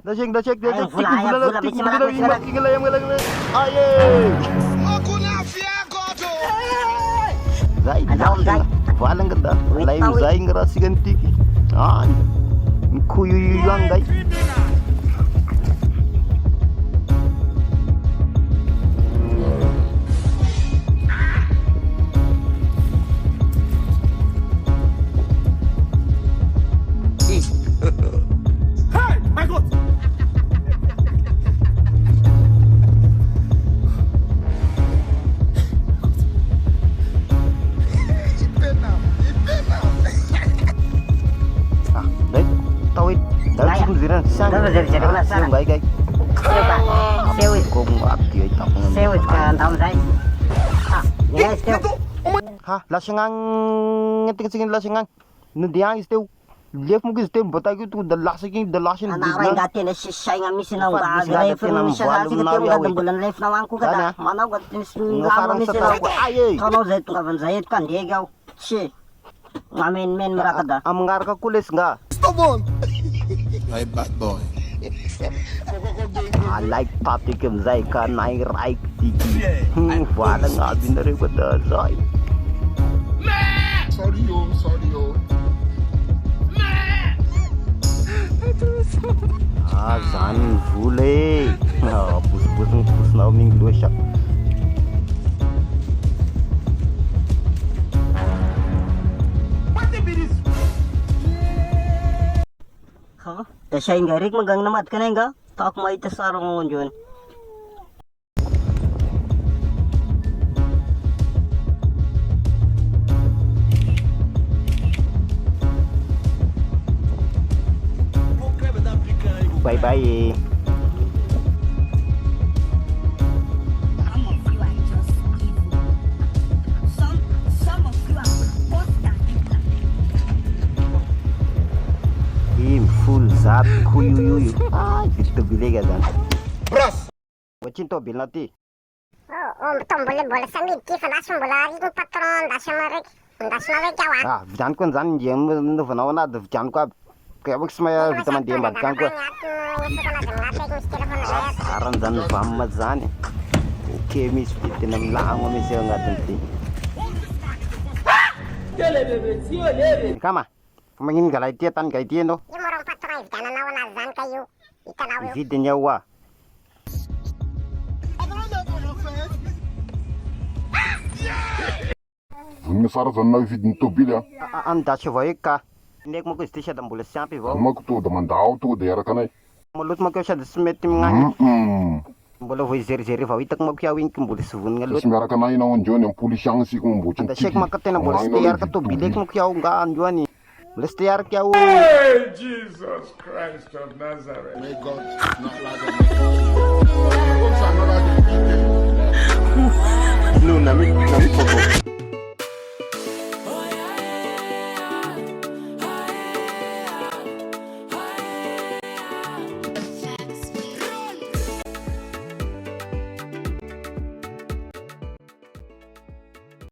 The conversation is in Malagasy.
Dasing dasing Ay, vula tinggal ayam galang. Aye. Aku nafia goto. Zai Ada om Zai. Walang ganda. Wait, Lain tawid. Zai ngerasi ganti. Ah. Kuyu yang guys. Hey, my God. Ah, đấy. Tawid. Dal Zai. siguro diran sang. Dal dari jadi mana sana? Baik guys. Sewit pak. Sewit. Kung akti ay tak. Sewit kan Om Zai. Ah, yes, sewit. Ha, lasangang ngetik singin lasangang. Nudiang isteu. Lihat mungkin isteu bata gitu dalasin Anak orang dati na sisay nga misi na uga. Life na misi na sige tiyo nga bulan life na wangku kada. Mana uga tinis lama misi na uga. Kano Zai tu kaban Zai kan dia gaw. Si. Ngamin men merakada. Amngar ka kulis nga. Stubborn. My bad boy. I like pati kem Zai ka nai right tiki. Wala nga binari pada Zai. Sorry yo. Ah, Zani vule. Ah, bus na uming dosya. Ha? Tasya yung garik magang namat ka na yung ga? Tak may tasarong mo dyan. Bye bye. Some of you are just evil. Some of you are worse than Hitler. Him full zat kuyu. Ah, itu bilega dan. Bras. Wacin to bil nati. Oh, tom boleh sambil kif langsung boleh itu patron dasar mereka jawab. Ah, jan kon zan jem no fana wana da jan ko kaya bak smaya vitamin D mat kan ko. Aran zan famma zan. Okay, mis fitinam lang mi se ngatanti. Kama. Mangin galai tietan kai tiendo. Yung morong patron jangan nawan azan kayu. Ikan awi. Vidin yawa. Vunga sara zanna vidin to bilya. Am da chvoy ka. Nek mo ko stisha dam bola champi vo. Amma ko to da mandao to da yara kanai. Mulut mo ko siya smetim ngani. Bola voy zeri va itak mo kya win kum bola suvun ngal. Smera kanai na on jon en pulisang si kum bucin. Da shek makate na bola stiar ka to bilek mo kya nga anjuani. Bola stiar kya Hey, Jesus Christ of Nazareth. May God not like a